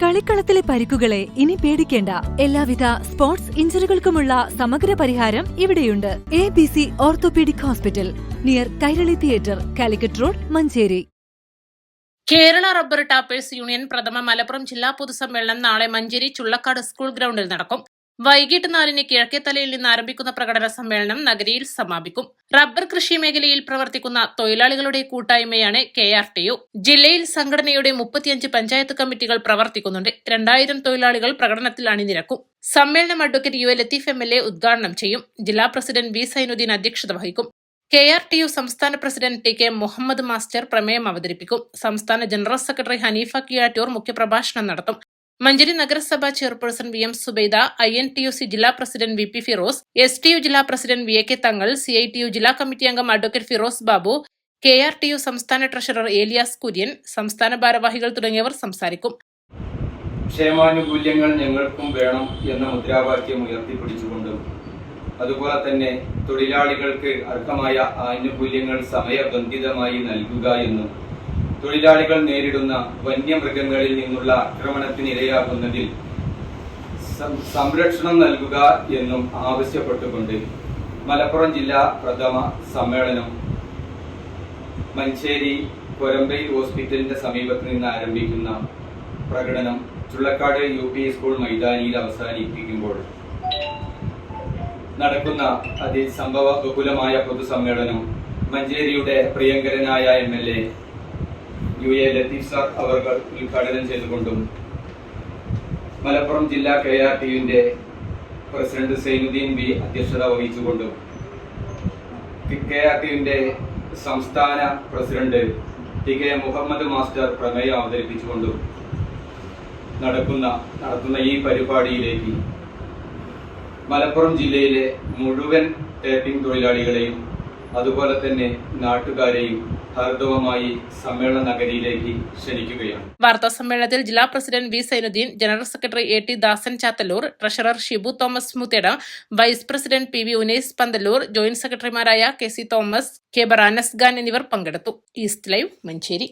കളിക്കളത്തിലെ പരിക്കുകളെ ഇനി പേടിക്കേണ്ട. എല്ലാവിധ സ്പോർട്സ് ഇഞ്ചുറികൾക്കുമുള്ള സമഗ്ര പരിഹാരം ഇവിടെയുണ്ട്. ABC orthopaedic hospital, near Kairali theatre, Calicut road, Manjeri. Kerala rubber tappers union പ്രഥമ മലപ്പുറം ജില്ലാ പൊതുസമ്മേളനം നാളെ മഞ്ചേരി ചുള്ളക്കാട് സ്കൂൾ ഗ്രൗണ്ടിൽ നടക്കും. വൈകിട്ട് 4-ന് കിഴക്കേത്തലയിൽ നിന്ന് ആരംഭിക്കുന്ന പ്രകടന സമ്മേളനം നഗരിയിൽ സമാപിക്കും. റബ്ബർ കൃഷി മേഖലയിൽ പ്രവർത്തിക്കുന്ന തൊഴിലാളികളുടെ കൂട്ടായ്മയാണ് KRTU. ജില്ലയിൽ സംഘടനയുടെ 35 പഞ്ചായത്ത് കമ്മിറ്റികൾ പ്രവർത്തിക്കുന്നുണ്ട്. 2000 തൊഴിലാളികൾ പ്രകടനത്തിൽ അണിനിരക്കും. സമ്മേളനം അഡ്വക്കേറ്റ് UA ലത്തീഫ് MLA ഉദ്ഘാടനം ചെയ്യും. ജില്ലാ പ്രസിഡന്റ് V സൈനുദ്ദീൻ അധ്യക്ഷത വഹിക്കും. KRTU സംസ്ഥാന പ്രസിഡന്റ് TK മുഹമ്മദ് മാസ്റ്റർ പ്രമേയം അവതരിപ്പിക്കും. സംസ്ഥാന ജനറൽ സെക്രട്ടറി ഹനീഫ കിയാറ്റൂർ മുഖ്യപ്രഭാഷണം നടത്തും. മഞ്ചേരി നഗരസഭാ ചെയർപേഴ്സൺ VM സുബൈദ, INTUC ജില്ലാ പ്രസിഡന്റ് VP ഫിറോസ്, STU ജില്ലാ പ്രസിഡന്റ് VK തങ്ങൾ, CITU ജില്ലാ കമ്മിറ്റി അംഗം അഡ്വക്കേറ്റ് ഫിറോസ് ബാബു, KRTU സംസ്ഥാന ട്രഷറർ ഏലിയാസ് കുര്യൻ, സംസ്ഥാന ഭാരവാഹികൾ തുടങ്ങിയവർ സംസാരിക്കും. ക്ഷേമാനുകൂല്യങ്ങൾ ഞങ്ങൾക്കും വേണം എന്ന മുദ്രാവാക്യം ഉയർത്തിപ്പിടിച്ചുകൊണ്ടും അതുപോലെ തന്നെ തൊഴിലാളികൾക്ക് അർഹമായ ആനുകൂല്യങ്ങൾ സമയബന്ധിതമായി നൽകുക എന്നും തൊഴിലാളികൾ നേരിടുന്ന വന്യമൃഗങ്ങളിൽ നിന്നുള്ള ആക്രമണത്തിനിരയാകുന്നതിൽ സംരക്ഷണം നൽകുക എന്നും ആവശ്യപ്പെട്ടുകൊണ്ട് മലപ്പുറം ജില്ലാ പ്രഥമ സമ്മേളനം മഞ്ചേരി കൊരമ്പയിൽ ഹോസ്പിറ്റലിന്റെ സമീപത്ത് നിന്ന് ആരംഭിക്കുന്ന പ്രകടനം ചുള്ളക്കാട് UP സ്കൂൾ മൈതാനിയിൽ അവസാനിപ്പിക്കുമ്പോൾ നടക്കുന്ന അതിസംഭവ ബഹുലമായ പൊതുസമ്മേളനം മഞ്ചേരിയുടെ പ്രിയങ്കരനായ MLA UA ലത്തീഫ് സാർ അവർ ഉദ്ഘാടനം ചെയ്തുകൊണ്ടും മലപ്പുറം ജില്ലാ KRTUവിന്റെ പ്രസിഡന്റ് സൈനുദ്ദീൻ V അധ്യക്ഷത വഹിച്ചുകൊണ്ടും KRTUവിന്റെ സംസ്ഥാന പ്രസിഡന്റ് TK മുഹമ്മദ് മാസ്റ്റർ പ്രമേയം അവതരിപ്പിച്ചുകൊണ്ടും നടത്തുന്ന ഈ പരിപാടിയിലേക്ക് മലപ്പുറം ജില്ലയിലെ മുഴുവൻ ടാപ്പിംഗ് തൊഴിലാളികളെയും അതുപോലെ തന്നെ നാട്ടുകാരെയും ഹാർദവമായി സമ്മേളന നഗരിയിലേക്ക് ക്ഷണിക്കുകയാണ്. വാർത്താ സമ്മേളനത്തിൽ ജില്ലാ president V Sainudheen, general secretary AT Dasan Chathalloor, treasurer Shibu Thomas Mutheda, vice president PV Unais Pandallur, joint സെക്രട്ടറിമാരായ KC തോമസ്, K ബറാനസ് ഖാൻ എന്നിവർ പങ്കെടുത്തു. East live, Manjeri.